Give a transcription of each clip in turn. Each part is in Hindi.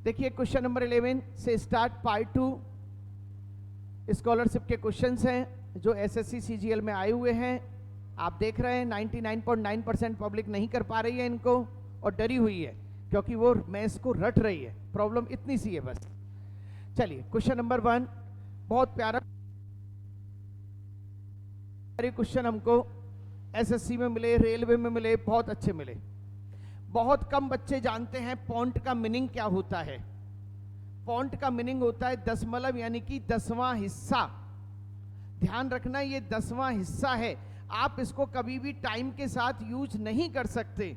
देखिए क्वेश्चन नंबर 11 से स्टार्ट पार्ट 2 स्कॉलरशिप के क्वेश्चंस हैं जो एसएससी सीजीएल में आए हुए हैं। आप देख रहे हैं 99.9% पब्लिक नहीं कर पा रही है इनको और डरी हुई है क्योंकि वो मैथ्स को रट रही है। प्रॉब्लम इतनी सी है बस। चलिए क्वेश्चन नंबर 1 बहुत प्यारा क्वेश्चन हमको एसएससी में मिले, रेलवे में मिले, बहुत अच्छे मिले। बहुत कम बच्चे जानते हैं पॉइंट का मीनिंग क्या होता है। पॉइंट का मीनिंग होता है दशमलव यानी कि 10वां हिस्सा। ध्यान रखना ये 10वां हिस्सा है। आप इसको कभी भी टाइम के साथ यूज नहीं कर सकते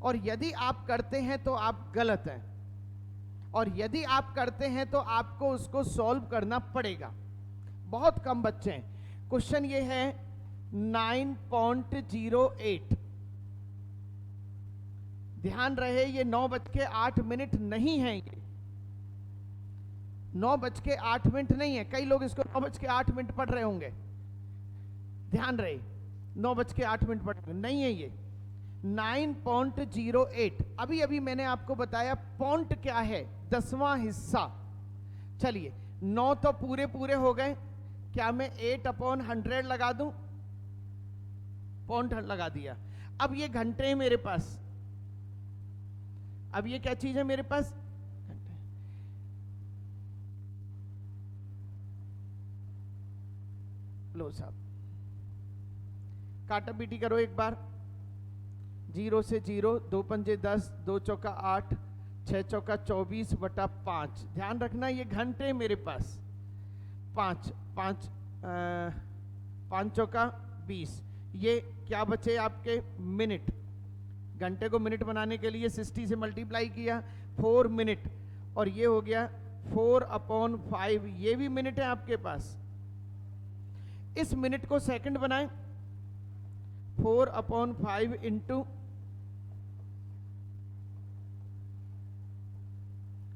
और यदि आप करते हैं तो आप गलत हैं और यदि आप करते हैं तो आपको उसको सॉल्व करना पड़ेगा। बहुत कम बच्चे हैं। क्वेश्चन ये है 9.08। ध्यान रहे ये 9:08 नहीं है, ये 9:08 नहीं है। कई लोग इसको 9:08 पढ़ रहे होंगे। ध्यान रहे 9:08 पढ़ नहीं है, ये 9.08। अभी अभी मैंने आपको बताया पॉइंट क्या है, 10वां हिस्सा। चलिए 9 तो पूरे पूरे हो गए। क्या मैं 8/100 लगा दूं? पॉइंट लगा दिया। अब ये घंटे है मेरे पास। अब ये क्या चीज है मेरे पास? घंटे। लो साहब काटा पीटी करो एक बार। 0 से 0, 2 पंजे 10, 2 चौका 8, 6 चौका 24/5। ध्यान रखना ये घंटे मेरे पास। 5 चौका 20। ये क्या बचे आपके? मिनट। घंटे को मिनट बनाने के लिए 60 से मल्टीप्लाई किया 4 मिनट और ये हो गया 4/5। ये भी मिनट है आपके पास। इस मिनट को सेकंड बनाएं। 4/5 इंटू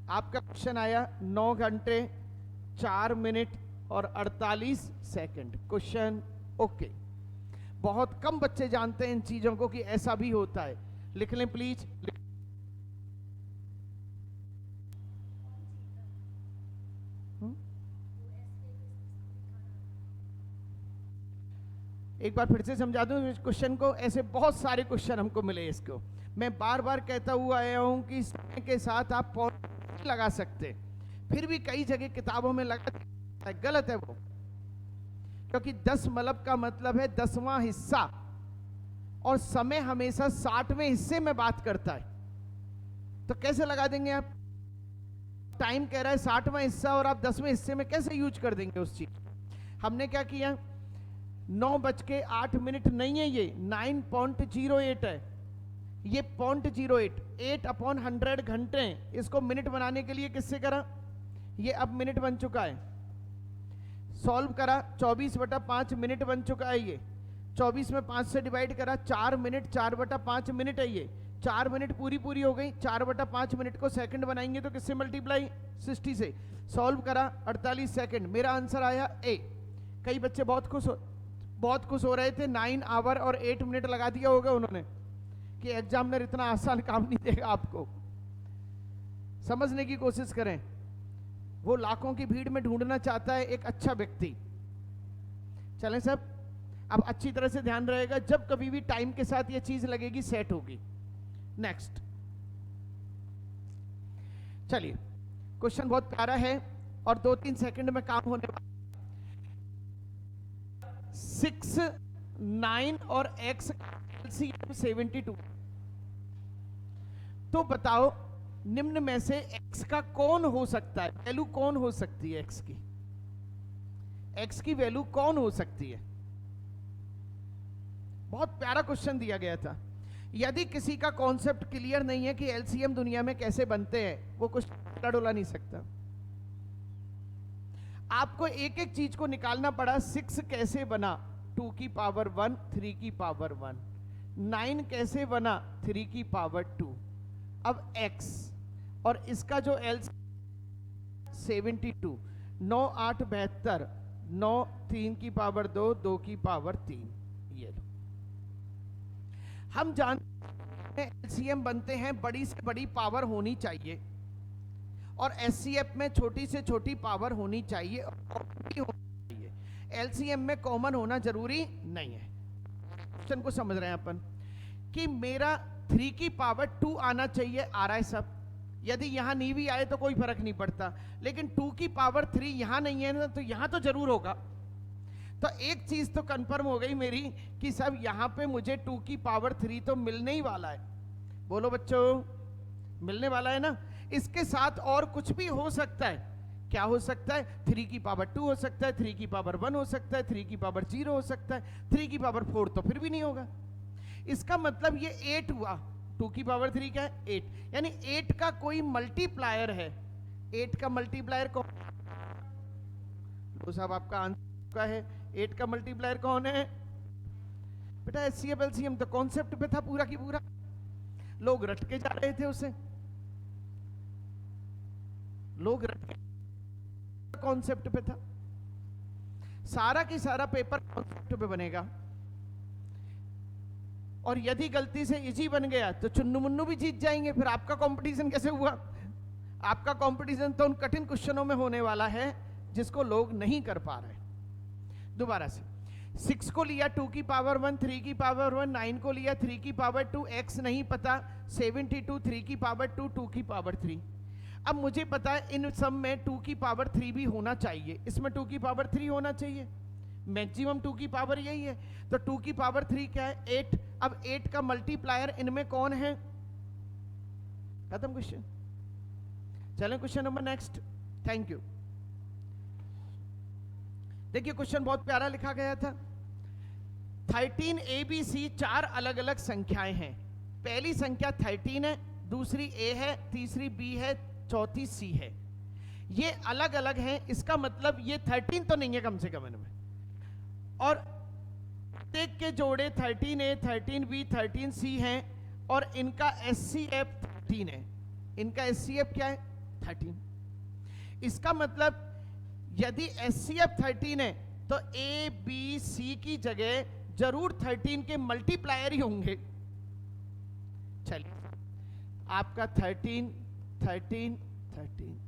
आपका क्वेश्चन आया 9 घंटे 4 मिनट और 48 सेकंड। Question okay. बहुत कम बच्चे जानते हैं इन चीजों को कि ऐसा भी होता है। लिख लें प्लीज। एक बार फिर से समझा दूं इस क्वेश्चन को। ऐसे बहुत सारे क्वेश्चन हमको मिले इसको। मैं बार बार कहता हुआ आया हूं कि समय के साथ आप पॉइंट लगा सकते, फिर भी कई जगह किताबों में लगा, गलत है वो। क्योंकि 10 का मतलब है 10वां हिस्सा और समय हमेशा 60वें हिस्से में बात करता है। तो कैसे लगा देंगे आप? टाइम कह रहा है 60वां हिस्सा और आप 10वें हिस्से में कैसे यूज कर देंगे उस चीज? हमने क्या किया? 9:08 नहीं है, ये 9.08 है। ये 0.08 8/100 घंटे। इसको मिनट बनाने के लिए किससे करा? ये अब मिनट बन चुका है। सॉल्व करा 24/5 मिनट बन चुका है। ये 24 में 5 से डिवाइड करा 4 मिनट, 4/5 मिनट है ये। 4 मिनट पूरी हो गई। 4/5 मिनट को सेकंड बनाएंगे तो किससे मल्टीप्लाई? 60 से। सॉल्व करा 48 सेकंड। मेरा आंसर आया ए। कई बच्चे बहुत खुश हो रहे थे। 9 आवर और 8 मिनट लगा दिया होगा उन्होंने कि एग्जामिनर इतना आसान काम नहीं देगा आपको। समझने की कोशिश करें। वो लाखों की भीड़ में ढूंढना चाहता है एक अच्छा व्यक्ति। चलें सब, अब अच्छी तरह से ध्यान रहेगा। जब कभी भी टाइम के साथ ये चीज लगेगी सेट होगी। नेक्स्ट चलिए क्वेश्चन बहुत प्यारा है और 2-3 सेकंड में काम होने वाला। 6, 9 और x LCM 72। तो बताओ निम्न में से x का कौन हो सकता है? वैल्यू कौन हो सकती है? x की वैल्यू कौन हो सकती है? बहुत प्यारा क्वेश्चन दिया गया था। यदि किसी का कॉन्सेप्ट क्लियर नहीं है कि एलसीएम दुनिया में कैसे बनते हैं, वो कुछ डोला नहीं सकता। आपको एक एक चीज को निकालना पड़ा। 6 कैसे बना? 2 की पावर 1, 3 की पावर 1। 9 कैसे बना? 3 की पावर 2। अब x और इसका जो L 72, 9 8 72, 9 3 की पावर 2, 2 की पावर 3। ये लो। हम जानते हैं एलसीएम बनते हैं बड़ी से बड़ी पावर होनी चाहिए। और SCF में छोटी से छोटी पावर होनी चाहिए और LCM में कॉमन होना जरूरी नहीं है। क्वेश्चन को समझ रहे हैं अपन कि मेरा 3 की पावर 2 आना चाहिए, आ रहा है सब। यदि यहां नहीं भी आए तो कोई फर्क नहीं पड़ता, लेकिन 2 की पावर 3 यहां नहीं है ना, तो यहां तो जरूर होगा। तो एक चीज तो कंफर्म हो गई मेरी कि सब यहां पे मुझे 2 की पावर 3 तो मिलने ही वाला है। बोलो बच्चों, मिलने वाला है ना। इसके साथ और कुछ भी हो सकता है। क्या हो सकता है? 3 की पावर 2 हो सकता है, 3 की पावर 1 हो सकता है, 3 की पावर 0 हो सकता है, 3 की पावर 4 तो फिर भी नहीं होगा। इसका मतलब ये 8 हुआ। 2 की पावर 3 क्या है? 8। यानी 8 का कोई मल्टीप्लायर है। 8 का मल्टीप्लायर कौन? तो साहब आपका आंसर का है 8 का मल्टीप्लायर कौन है? बेटा SCF LCM तो कॉन्सेप्ट पे था पूरा की पूरा, लोग रट के जा रहे थे उसे, लोग रट के कॉन्सेप्ट पे था। सारा की सारा पेपर कॉन्सेप्ट पे बनेगा, और यदि गलती से इजी बन गया तो चुन्नू मुन्नू भी जीत जाएंगे। फिर आपका कंपटीशन कैसे हुआ? आपका कंपटीशन तो उन कठिन क्वेश्चनों में होने वाला है जिसको लोग नहीं कर पा रहे। दोबारा से 6 को लिया 2 की पावर 1, 3 की पावर 1, 9 को लिया 3 की पावर 2, x नहीं पता, 72 3 की पावर 2, 2 की पावर 3। अब मुझे पता है इन सब में 2 की पावर 3 भी होना चाहिए, इसमें 2 की पावर 3 होना चाहिए, मैक्सिमम 2 की पावर यही है। तो 2 की पावर 3 क्या है? 8। अब 8 का मल्टीप्लायर इनमें कौन है? खत्म क्वेश्चन। चलें question number next. Thank you. देखिए क्वेश्चन बहुत प्यारा लिखा गया था। 13 ABC 4 अलग अलग संख्याएं हैं। पहली संख्या 13 है, दूसरी A है, तीसरी B है, चौथी C है। ये अलग अलग हैं, इसका मतलब ये 13 तो नहीं है कम से कम इनमें। और प्रत्येक के जोड़े 13A, 13B, 13C हैं, और इनका SCF 13 है। इनका SCF क्या है? 13। इसका मतलब यदि SCF 13 है तो A, B, C की जगह जरूर 13 के मल्टीप्लायर ही होंगे। चलिए आपका 13 13 13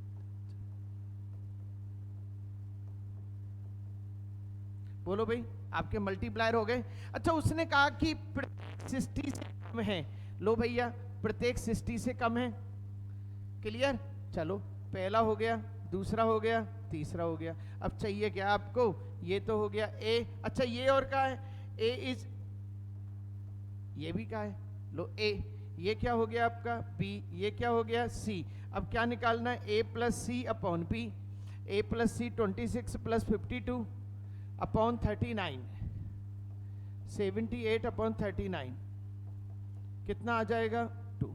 बोलो भाई, आपके मल्टीप्लायर हो गए। अच्छा, उसने कहा कि प्रत्येक 60 से कम है। लो भैया, प्रत्येक 60 से कम है। क्लियर? चलो पहला हो गया, दूसरा हो गया, तीसरा हो गया। अब चाहिए क्या आपको? ये तो हो गया A। अच्छा ये और क्या है? A इज, ये भी क्या है? लो A। ये क्या हो गया आपका? B। ये क्या हो गया? C। अब क्या निकालना है? A plus C upon B। A plus C 26 plus 52 upon 39, 78 upon 39 कितना आ जाएगा? 2।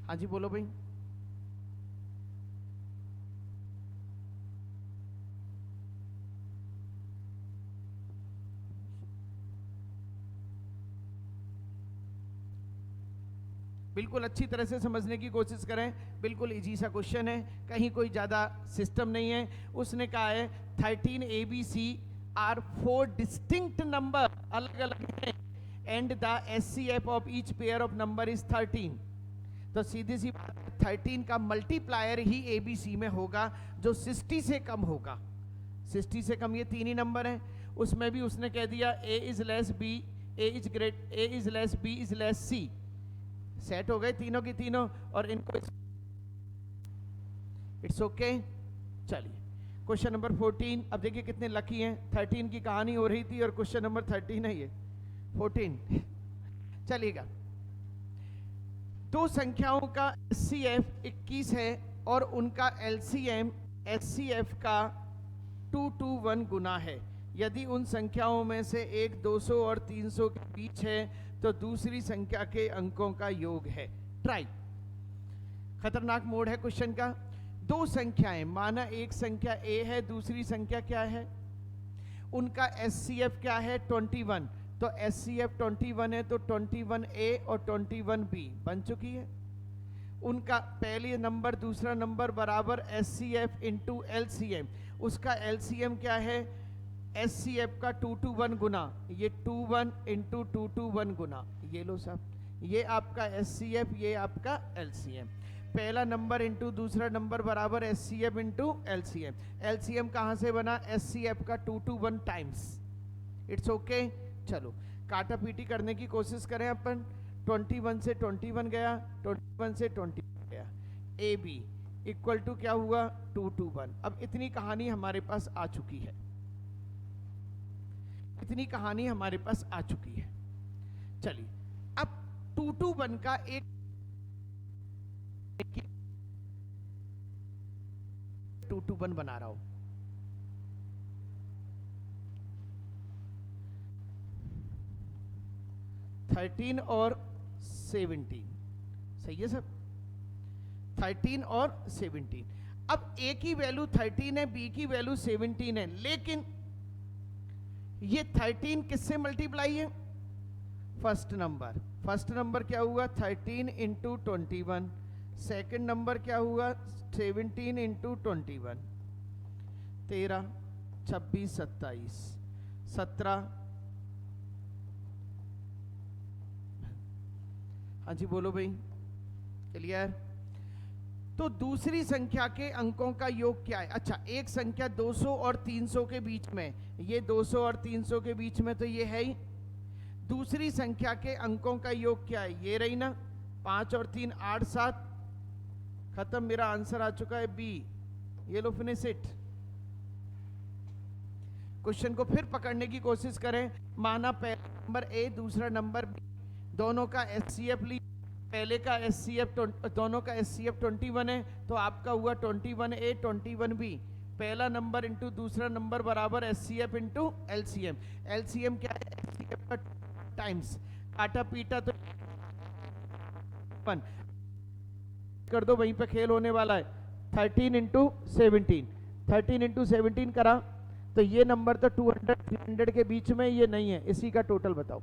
हाँ जी बोलो भाई। बिल्कुल अच्छी तरह से समझने की कोशिश करें। बिल्कुल इजी सा क्वेश्चन है, कहीं कोई ज़्यादा सिस्टम नहीं है। उसने कहा है 13 ABC आर 4 डिस्टिंक्ट नंबर, अलग अलग हैं, and the SCF of each pair of number is 13। तो सीधी सी बात, 13 का मल्टीप्लायर ही ABC में होगा जो 60 से कम होगा। 60 से कम ये 3 ही नंबर हैं। उसमें भी उसने कह दिया A is less B, A is less B is less C। Set हो गए तीनों की तीनों, और इनको इट्स ओके। चलिए क्वेश्चन नंबर 14। अब देखिए कितने लकी हैं। 13 की कहानी हो रही थी और क्वेश्चन नंबर 13 है ये 14। चलिएगा, दो संख्याओं का SCF 21 है और उनका LCM SCF का 221 गुना है। यदि उन संख्याओं में से एक 200 और 300 के बीच है तो दूसरी संख्या के अंकों का योग है। ट्राई। खतरनाक मोड है क्वेश्चन का। दो संख्याएं, माना एक संख्या A है, दूसरी संख्या क्या है? उनका SCF क्या है? 21। तो SCF 21 है तो 21A और 21B बन चुकी है। उनका पहले नंबर दूसरा नंबर बराबर SCF इंटू LCM। उसका LCM क्या है? SCF का 221 गुना, ये 21 इंटू 221 गुना। ये लो साहब, ये आपका SCF, ये आपका LCM। पहला नंबर इंटू दूसरा नंबर बराबर SCF इंटू LCM। LCM कहाँ से बना? SCF का 2 to 1 टाइम्स। It's okay. चलो काटा पीटी करने की कोशिश करें अपन। 21 से 21 गया, 21 से 20 गया। AB इक्वल टू क्या हुआ? 2 to 1। अब इतनी कहानी हमारे पास आ चुकी है, इतनी कहानी हमारे पास आ चुकी है। चलिए अब 2 to 1 का एक 2 to 1 बना रहा हूं। थर्टीन और 17 सही है सब? 13 और 17। अब A की वैल्यू 13 है, B की वैल्यू 17 है, लेकिन ये 13 किससे मल्टीप्लाई है? फर्स्ट नंबर क्या हुआ? 13 इंटू 21। सेकेंड नंबर क्या हुआ? 17 इंटू 21। 13, 26, 27, 17। हाँ जी बोलो भाई, क्लियर? तो दूसरी संख्या के अंकों का योग क्या है? अच्छा, एक संख्या 200 और 300 के बीच में, ये 200 और 300 के बीच में तो ये है ही। दूसरी संख्या के अंकों का योग क्या है? ये रही ना, 5 और 3 8 7। खत्म, मेरा आंसर आ चुका है बी। ये लो, फिनिश इट। क्वेश्चन को फिर पकड़ने की कोशिश करें। माना पहला नंबर ए, दूसरा नंबर बी, दोनों का SCF ली। पहले का SCF, दोनों का SCF 21 है, तो आपका हुआ 21A 21B। पहला नंबर इंटू दूसरा नंबर बराबर SCF इंटू LCM। LCM क्या है? SCF का टाइम्स। काटा पीटा तो 1 कर दो, वहीं पे खेल होने वाला है। 13 इंटू 17, 13 इंटू 17 करा तो ये नंबर तो 200 300 के बीच में, ये नहीं है। इसी का टोटल बताओ।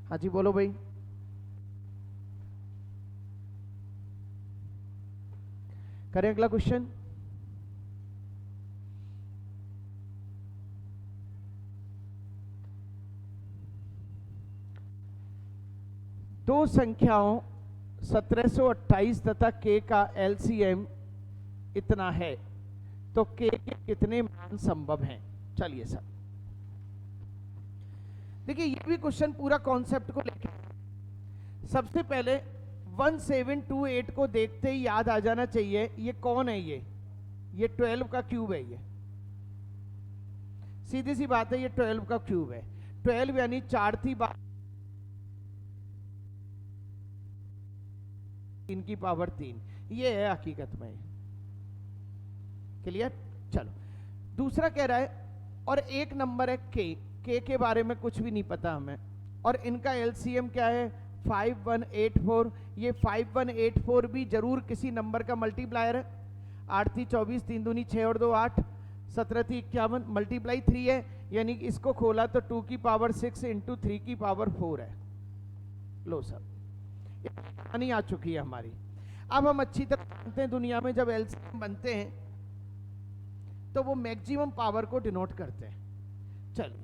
हाँ जी बोलो भाई। करें अगला क्वेश्चन। दो संख्याओं 1728 तथा K का LCM इतना है, तो K के कितने मान संभव हैं? चलिए सर, देखिए ये भी क्वेश्चन पूरा कॉन्सेप्ट को लेके, सबसे पहले 1728 को देखते ही याद आ जाना चाहिए ये कौन है? ये 12 का क्यूब है। ये सीधी सी बात है, ये 12 का क्यूब है। 12 यानी 4 थी बात 3 की पावर 3। ये है हकीकत में। क्लियर? चलो दूसरा कह रहा है, और एक नंबर है K के बारे में कुछ भी नहीं पता हमें, और इनका LCM क्या है? 5184। ये 5184 भी जरूर किसी नंबर का मल्टीप्लायर है। 8 थी 24, 3 दूनी 6 और 2 8, 17 थी 51, मल्टीप्लाई 3 है, यानी कि इसको खोला तो 2 की पावर 6 इंटू 3 की पावर 4 है। लो सब कहानी आ चुकी है हमारी। अब हम अच्छी तरह जानते हैं दुनिया में जब LCM बनते हैं तो वो मैक्सिमम पावर को डिनोट करते हैं। चलिए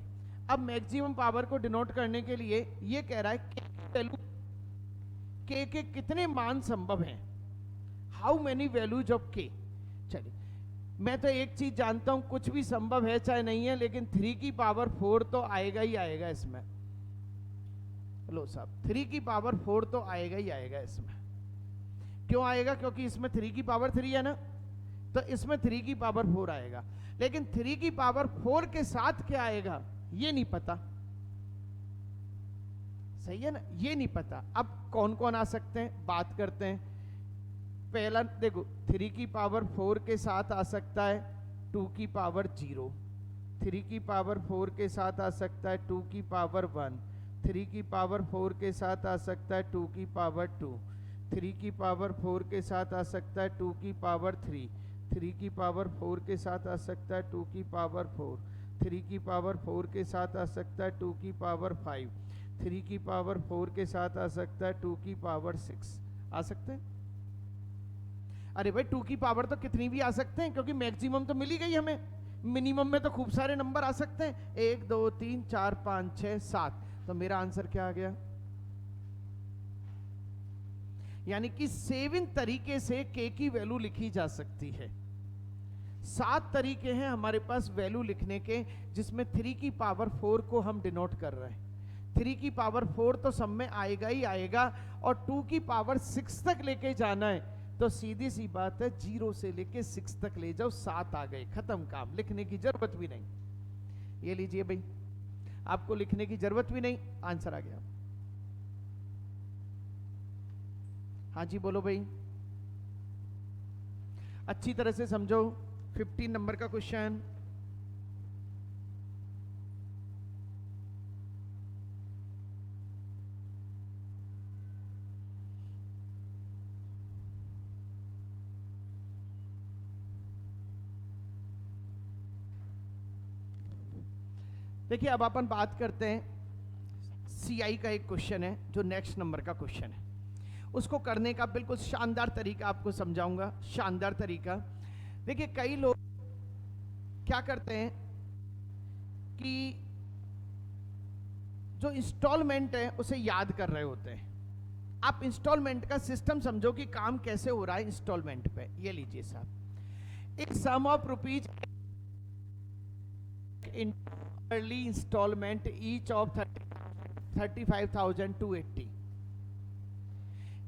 अब मैक्सिमम पावर को डिनोट करने के लिए ये कह रहा है K के कितने मान संभव हैं? How many values of K। चलिए मैं तो एक चीज जानता हूं, कुछ भी संभव है चाहे नहीं है, लेकिन 3 की पावर 4 तो आएगा ही आएगा इसमें। लो साहब, 3 की पावर 4 तो आएगा ही आएगा इसमें। क्यों आएगा? क्योंकि इसमें 3 की पावर 3 है ना, तो इसमें 3 की पावर 4 आएगा। लेकिन 3 की पावर 4 के साथ क्या आएगा ये नहीं पता। सही है ना, ये नहीं पता। अब कौन कौन आ सकते हैं बात करते हैं। पहला देखो, 3 की पावर 4 के साथ आ सकता है 2 की पावर 0, 3 की पावर 4 के साथ आ सकता है 2 की पावर 1, 3 की पावर 4 के साथ आ सकता है 2 की पावर 2, 3 की पावर 4 के साथ आ सकता है 2 की पावर 3, 3 की पावर 4 के साथ आ सकता है 2 की पावर 4, 3 की पावर 4 के साथ आ सकता है 2 की पावर 5, 3 की पावर 4 के साथ आ सकता है 2 की पावर 6। आ सकते हैं? अरे भाई 2 की पावर तो कितनी भी आ सकते हैं, क्योंकि मैक्सिमम तो मिल ही गई हमें। मिनिमम में तो खूब सारे नंबर आ सकते हैं, 1 2 3 4 5 6 7। तो मेरा आंसर क्या आ गया? यानी कि 7 तरीके से k की वैल्यू लिखी जा सकती है। 7 तरीके हैं हमारे पास वैल्यू लिखने के, जिसमें 3 की पावर 4 को हम डिनोट कर रहे हैं। 3 की पावर 4 तो सब में आएगा ही आएगा, और 2 की पावर 6 तक लेके जाना है, तो सीधी सी बात है 0 से लेके 6 तक ले जाओ, 7 आ गए, खत्म काम, लिखने की जरूरत भी नहीं। ये लीजिए भाई, आपको लिखने की जरूरत भी नहीं, आंसर आ गया। हाँ जी बोलो भाई, अच्छी तरह से समझो। 15 नंबर का क्वेश्चन, देखिए अब अपन बात करते हैं सीआई का एक क्वेश्चन है जो नेक्स्ट नंबर का क्वेश्चन है। उसको करने का बिल्कुल शानदार तरीका आपको समझाऊंगा, शानदार तरीका। देखिए कई लोग क्या करते हैं कि जो इंस्टॉलमेंट है उसे याद कर रहे होते हैं। आप इंस्टॉलमेंट का सिस्टम समझो कि काम कैसे हो रहा है इंस्टॉलमेंट पे। ये लीजिए साहब, एक sum of rupees in early installment each of 35,280,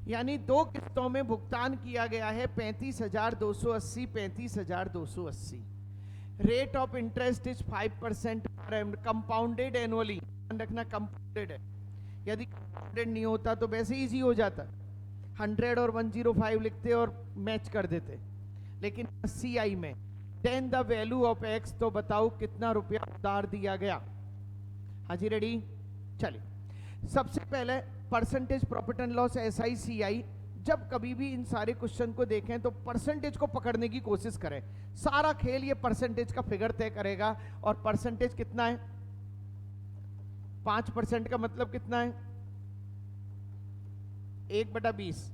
यानी 2 किस्तों में भुगतान किया गया है 35,280, 35,280। Rate of interest is 5% per annum, compounded annually. ध्यान रखना कंपाउंडेड है, यदि कंपाउंडेड नहीं होता तो वैसे इजी हो जाता, 100 और 105 लिखते और मैच कर देते, लेकिन सीआई में then the value of x, तो बताओ कितना रुपया उधार दिया गया। हाँ जी रेडी, चलिए सबसे पहले percentage profit and loss SI CI. जब कभी भी इन सारे क्वेश्चन को देखें तो परसेंटेज को पकड़ने की कोशिश करें। सारा खेल ये परसेंटेज का फिगर तय करेगा, और परसेंटेज कितना है, 5% का मतलब कितना है, 1/20।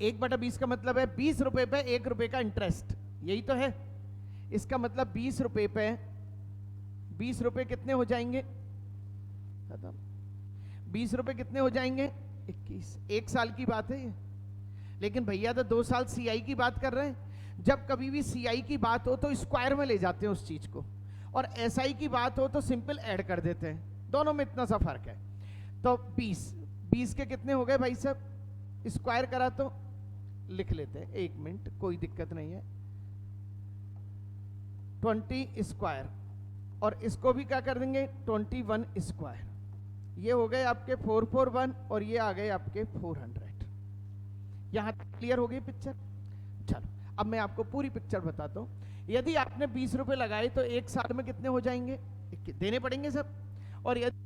1/20 का मतलब है 20 रुपए पे 1 रुपए का इंटरेस्ट, यही तो है। इसका मतलब 20 रुपए पे 20 रुपए कितने हो जाएंगे, 20 रुपए कितने हो जाएंगे, 21। 1 साल की बात है ये, लेकिन भैया तो 2 साल सीआई की बात कर रहे हैं। जब कभी भी सीआई की बात हो तो स्क्वायर में ले जाते हैं उस चीज को, और एसआई की बात हो तो सिंपल ऐड कर देते हैं, दोनों में इतना सा फर्क है। तो 20 के कितने हो गए भाई साहब, स्क्वायर करा तो लिख लेते हैं, 1 मिनट, कोई दिक्कत नहीं है। 20 स्क्वायर, और इसको भी क्या कर देंगे 21 स्क्वायर। ये हो गए आपके 441, और ये आ गए आपके 400। यहां तक क्लियर हो गई पिक्चर। चलो अब मैं आपको पूरी पिक्चर बताता हूं। यदि आपने 20 रुपए लगाए तो 1 साल में कितने हो जाएंगे, देने पड़ेंगे सब, और यदि